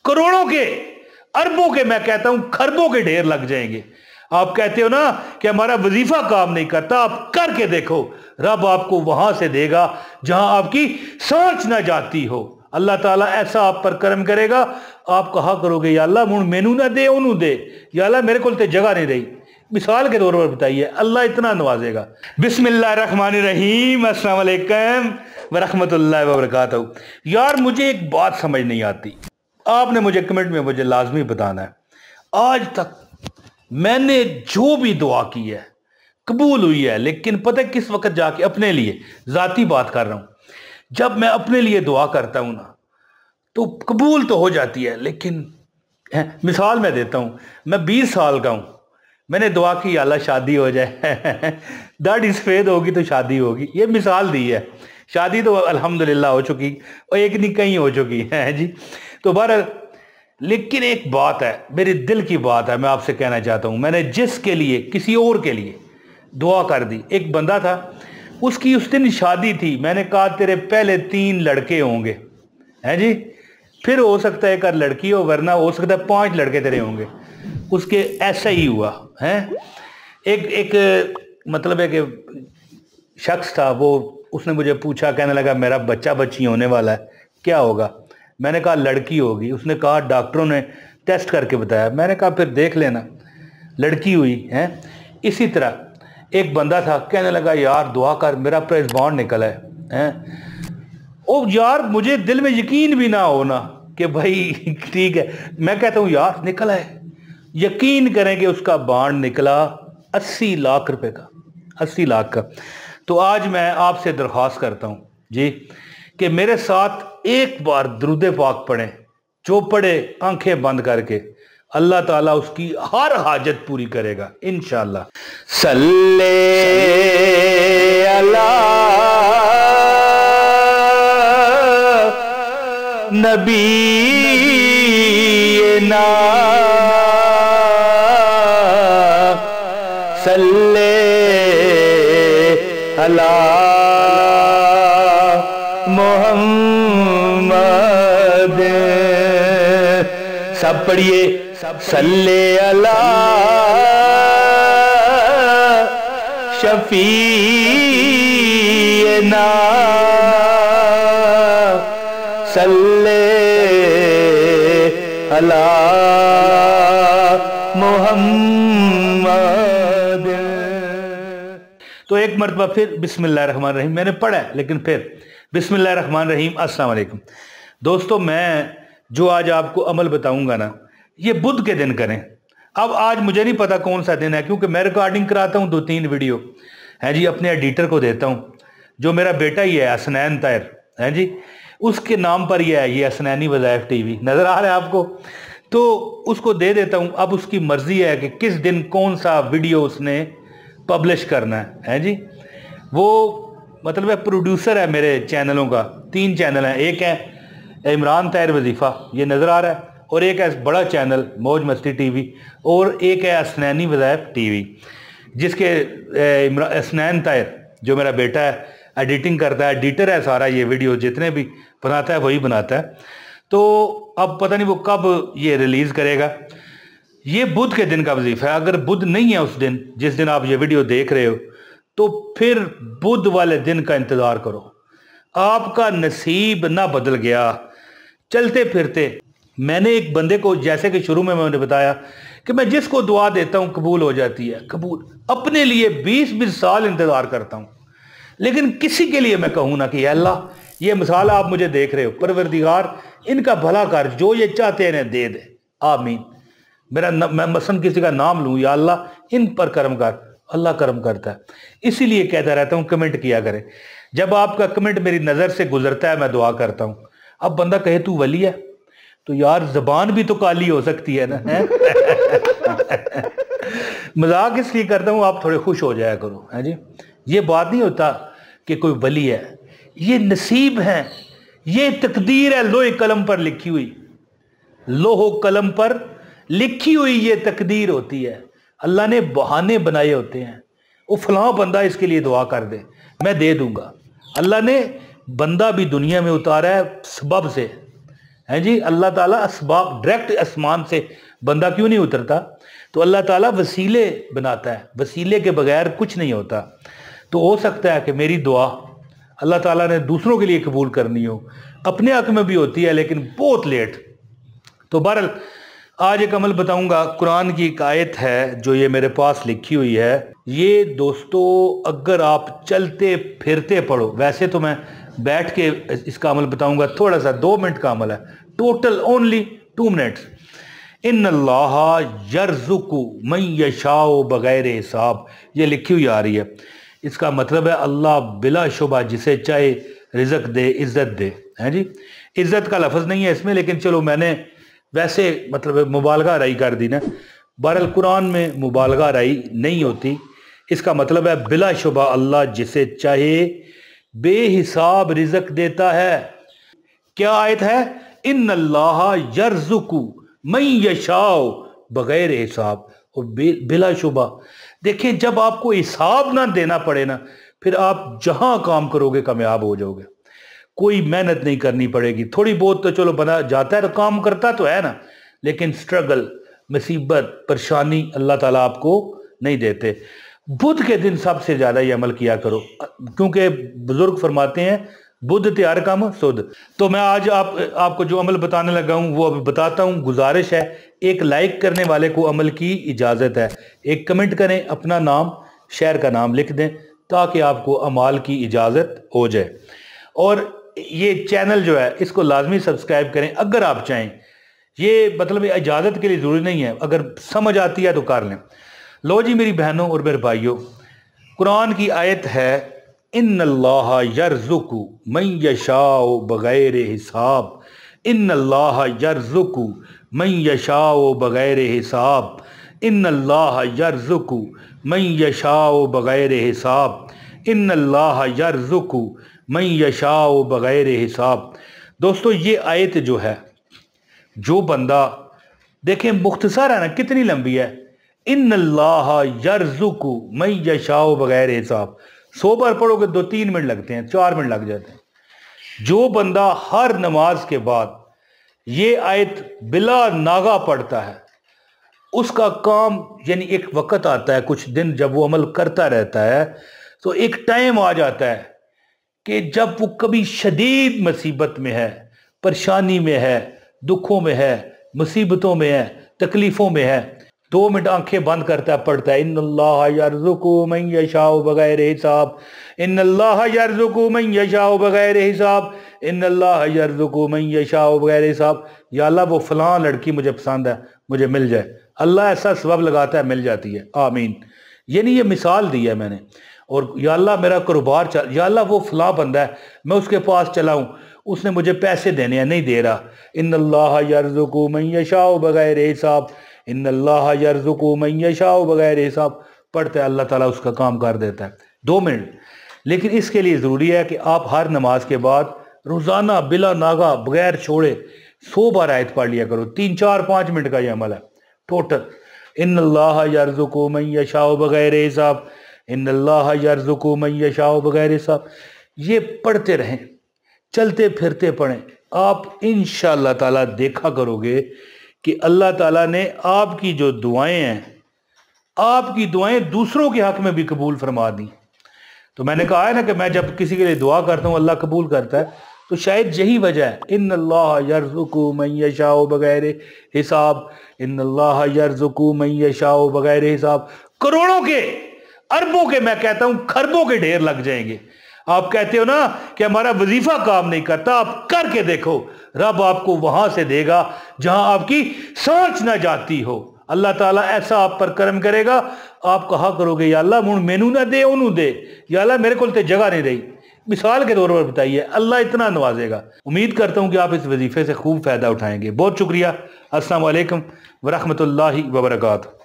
करोड़ों के, अरबों के, मैं कहता हूं खरबों के ढेर लग जाएंगे। आप कहते हो ना कि हमारा वजीफा काम नहीं करता, आप करके देखो, रब आपको वहां से देगा जहां आपकी सांस ना जाती हो। अल्लाह ताला ऐसा आप पर करम करेगा, आप कहा करोगे या अल्लाह मुझ मैनू ना दे ओनू दे, या अल्लाह मेरे को ते जगह नहीं रही। मिसाल के तौर पर बताइए, अल्लाह इतना नवाजेगा। बिस्मिल्लाहिर्रहमानिर्रहीम, अस्सलाम वालेकुम व रहमतुल्लाहि व बरकातहू। यार मुझे एक बात समझ नहीं आती, आपने मुझे कमेंट में मुझे लाजमी बताना है। आज तक मैंने जो भी दुआ की है कबूल हुई है, लेकिन पता है किस वक्त जाके, अपने लिए जाती बात कर रहा हूं, जब मैं अपने लिए दुआ करता हूं ना तो कबूल तो हो जाती है, लेकिन मिसाल मैं देता हूं, मैं 20 साल का हूं, मैंने दुआ की अल्लाह शादी हो जाए दाढ़ी सफेद होगी तो शादी होगी, ये मिसाल दी है। शादी तो अल्हम्दुलिल्लाह हो चुकी और एक नहीं कहीं हो चुकी है जी। तो बहरहाल, लेकिन एक बात है, मेरे दिल की बात है, मैं आपसे कहना चाहता हूं, मैंने जिसके लिए, किसी और के लिए दुआ कर दी। एक बंदा था, उसकी उस दिन शादी थी, मैंने कहा तेरे पहले 3 लड़के होंगे, हैं जी, फिर हो सकता है एक लड़की हो, वरना हो सकता है 5 लड़के तेरे होंगे। उसके ऐसा ही हुआ है। एक मतलब एक शख्स था, वो उसने मुझे पूछा, कहने लगा मेरा बच्चा बच्ची होने वाला है, क्या होगा? मैंने कहा लड़की होगी। उसने कहा डॉक्टरों ने टेस्ट करके बताया। मैंने कहा फिर देख लेना, लड़की हुई है। इसी तरह एक बंदा था, कहने लगा यार दुआ कर, मेरा प्रेसबान निकला है। ओ यार, मुझे दिल में यकीन भी ना होना कि भाई ठीक है, मैं कहता हूँ यार निकला है, यकीन करें कि उसका बाण निकला 80 लाख रुपए का, 80 लाख का। तो आज मैं आपसे दरख्वास्त करता हूँ जी कि मेरे साथ एक बार दुरूद पाक पढ़ें, जो पढ़े आंखें बंद करके, अल्लाह ताला उसकी हर हाजत पूरी करेगा इंशाअल्लाह। सल्ले अला नबी ना, सल्ले अला मोहम्मद। सब पढ़िए, सल्ले अला शफीना, सल्ले अला मोहम्मद। तो एक मरतबा फिर बिस्मिल्लाहिर्रहमानिर्रहीम मैंने पढ़ा है, लेकिन फिर बिस्मिल्लाहिर्रहमानिर्रहीम। अस्सलाम वालेकुम दोस्तों, मैं जो आज आपको अमल बताऊंगा ना, ये बुध के दिन करें। अब आज मुझे नहीं पता कौन सा दिन है, क्योंकि मैं रिकॉर्डिंग कराता हूँ 2-3 वीडियो है जी, अपने एडिटर को देता हूँ, जो मेरा बेटा ही है हसनैन ताहिर है जी, उसके नाम पर ये है, ये हसनैनी वज़ाइफ टीवी नज़र आ रहा है आपको, तो उसको दे देता हूँ। अब उसकी मर्जी है कि किस दिन कौन सा वीडियो उसने पब्लिश करना है जी। वो मतलब है प्रोड्यूसर है मेरे चैनलों का, 3 चैनल हैं, एक है इमरान ताहिर वजीफ़ा, ये नज़र आ रहा है, और एक है बड़ा चैनल मौज मस्ती टीवी, और एक है हसनैनी वज़ाइफ टीवी, जिसके हसनैन ताहिर जो मेरा बेटा है एडिटिंग करता है, एडिटर है सारा, ये वीडियो जितने भी बनाता है वही बनाता है। तो अब पता नहीं वो कब ये रिलीज़ करेगा। ये बुध के दिन का वजीफा है। अगर बुध नहीं है उस दिन जिस दिन आप ये वीडियो देख रहे हो, तो फिर बुध वाले दिन का इंतज़ार करो। आपका नसीब ना बदल गया चलते फिरते। मैंने एक बंदे को, जैसे कि शुरू में मैंने बताया कि मैं जिसको दुआ देता हूँ कबूल हो जाती है, कबूल अपने लिए 20-20 साल इंतज़ार करता हूँ, लेकिन किसी के लिए मैं कहूँ ना कि अल्लाह ये मिसाल आप मुझे देख रहे हो, परवरदिगार इनका भला कर, जो ये चाहते हैं इन्हें दे दे, आमीन। मैं मसलन किसी का नाम लूँ, या अल्लाह इन पर करम कर, अल्लाह करम करता है। इसीलिए कहता रहता हूँ कमेंट किया करें। जब आपका कमेंट मेरी नज़र से गुजरता है मैं दुआ करता हूँ। अब बंदा कहे तू वली है, तो यार जबान भी तो काली हो सकती है ना है? मजाक इसलिए करता हूँ आप थोड़े खुश हो जाया करो है जी। ये बात नहीं होता कि कोई वली है, ये नसीब है, ये तकदीर है, लोहे कलम पर लिखी हुई, लोहो कलम पर लिखी हुई ये तकदीर होती है। अल्लाह ने बहाने बनाए होते हैं, वो फलां बंदा इसके लिए दुआ कर दे मैं दे दूंगा। अल्लाह ने बंदा भी दुनिया में उतारा है सबब से, है जी। अल्लाह ताला असबाब, डायरेक्ट आसमान से बंदा क्यों नहीं उतरता? तो अल्लाह ताला वसीले बनाता है, वसीले के बगैर कुछ नहीं होता। तो हो सकता है कि मेरी दुआ अल्लाह ताला ने दूसरों के लिए कबूल करनी हो, अपने हक में भी होती है लेकिन बहुत लेट। तो बहरहाल आज एक अमल बताऊंगा, कुरान की एक आयत है जो ये मेरे पास लिखी हुई है। ये दोस्तों अगर आप चलते फिरते पढ़ो, वैसे तो मैं बैठ के इसका अमल बताऊंगा, थोड़ा सा 2 मिनट का अमल है, टोटल ओनली 2 मिनट्स। इन्नल्लाह यर्ज़ुकु मन यशाओ बगैर हिसाब, ये लिखी हुई आ रही है। इसका मतलब है अल्लाह बिला शुबा जिसे चाहे रिज़्क़ दे, इज़्ज़त दे, है जी। इज़्ज़त का लफ्ज़ नहीं है इसमें, लेकिन चलो मैंने वैसे मतलब मुबालगा राई कर दी ना। बहरहाल कुरान में मुबालगा राई नहीं होती, इसका मतलब है बिला शुबा अल्लाह जिसे चाहे बेहिसाब रिज़्क़ देता है। क्या आयत है? इन्नल्लाह यर्ज़ुकु मन यशाओ बगैर हिसाब, और बिला शुबा। देखिए जब आपको हिसाब ना देना पड़े ना, फिर आप जहां काम करोगे कामयाब हो जाओगे। कोई मेहनत नहीं करनी पड़ेगी, थोड़ी बहुत तो चलो बना जाता है तो काम करता तो है ना, लेकिन स्ट्रगल, मुसीबत, परेशानी अल्लाह ताला आपको नहीं देते। बुध के दिन सबसे ज्यादा ये अमल किया करो, क्योंकि बुजुर्ग फरमाते हैं बुध तैयार काम सुध। तो मैं आज आपको जो अमल बताने लगा हूं वो अभी बताता हूं। गुजारिश है, एक लाइक करने वाले को अमल की इजाजत है, एक कमेंट करें, अपना नाम शहर का नाम लिख दें ताकि आपको अमाल की इजाजत हो जाए। और ये चैनल जो है इसको लाजमी सब्सक्राइब करें अगर आप चाहें। ये मतलब इजाजत के लिए जरूरी नहीं है, अगर समझ आती है तो कर लें। लो जी मेरी बहनों और मेरे भाइयों, कुरान की आयत है इन्नल्लाह यर्ज़ुकु मन यशाओ बगैर हिसाब। इन्नल्लाह यर्ज़ुकु मन यशाओ बगैर हिसाब। इन्नल्लाह यर्ज़ुकु मन यशाओ बगैर हिसाब। इन्नल्लाह यर्ज़ुकु मन यशाओ बगैर हिसाब। दोस्तों ये आयत जो है, जो बंदा, देखें मुख्तसर है ना, कितनी लंबी है। इन्नल्लाह यर्ज़ुकु मन यशाओ बगैर हिसाब, 100 बार पढ़ोगे 2-3 मिनट लगते हैं, 4 मिनट लग जाते हैं। जो बंदा हर नमाज के बाद ये आयत बिला नागा पढ़ता है, उसका काम, यानी एक वक्त आता है, कुछ दिन जब वो अमल करता रहता है, तो एक टाइम आ जाता है कि जब वो कभी शदीद मुसीबत में है, परेशानी में है, दुखों में है, मुसीबतों में है, तकलीफ़ों में है, 2 मिनट आंखें बंद करता है, पढ़ता है इन्नल्लाह यर्ज़ुकु मन यशाओ बगैर हिसाब। इन्नल्लाह यर्ज़ुकु मन यशाओ बगैर हिसाब। इन्नल्लाह यर्ज़ुकु मन यशाओ बगैर हिसाब। या अल्लाह वो फलां लड़की मुझे पसंद है, मुझे मिल जाए। अल्लाह ऐसा सबब लगाता है, मिल जाती है, आमीन। यानी ये मिसाल दी है मैंने। और या अल्लाह मेरा कारोबार चल, या अल्लाह वो फलां बंदा है, मैं उसके पास चला हूँ, उसने मुझे पैसे देने हैं, नहीं दे रहा। इन्नल्लाह यर्ज़ुकु मन यशाओ बगैर हिसाब। इन्नल्लाह यर्ज़ुकु मन यशाओ बगैर हिसाब। पढ़ते अल्लाह ताला उसका काम कर देता है। 2 मिनट, लेकिन इसके लिए ज़रूरी है कि आप हर नमाज के बाद रोज़ाना बिला नागा बगैर छोड़े 100 बार आयत पढ़ लिया करो। 3-4-5 मिनट का ये अमल है टोटल। इन्नल्लाह यर्ज़ुकु मन यशाओ बगैर हिसाब। इन्नल्लाह यर्ज़ुकु मन यशाओ बगैर हिसाब। ये पढ़ते रहें, चलते फिरते पढ़ें, आप इंशाअल्लाह ताला देखा करोगे कि अल्लाह ताला ने आपकी जो दुआएं हैं, आपकी दुआएं दूसरों के हक में भी कबूल फरमा दी। तो मैंने कहा है ना कि मैं जब किसी के लिए दुआ करता हूँ अल्लाह कबूल करता है, तो शायद यही वजह है। इन्नल्लाह यर्ज़ुकु मन यशाओ बगैर हिसाब। इन्नल्लाह यर्ज़ुकु मन यशाओ बगैर हिसाब। करोड़ों के, अरबों के, मैं कहता हूं खरबों के ढेर लग जाएंगे। आप कहते हो ना कि हमारा वजीफा काम नहीं करता, आप करके देखो, रब आपको वहां से देगा जहां आपकी सोच ना जाती हो। अल्लाह ताला ऐसा आप पर करम करेगा, आप कहा करोगे या अल्लाह मुझ मैनू ना दे, ओनू दे, या अल्लाह मेरे को जगह नहीं रही। मिसाल के तौर पर बताइए, अल्लाह इतना नवाजेगा। उम्मीद करता हूं कि आप इस वजीफे से खूब फायदा उठाएंगे। बहुत शुक्रिया। अस्सलाम वालेकुम व रहमतुल्लाहि व बरकातुहू।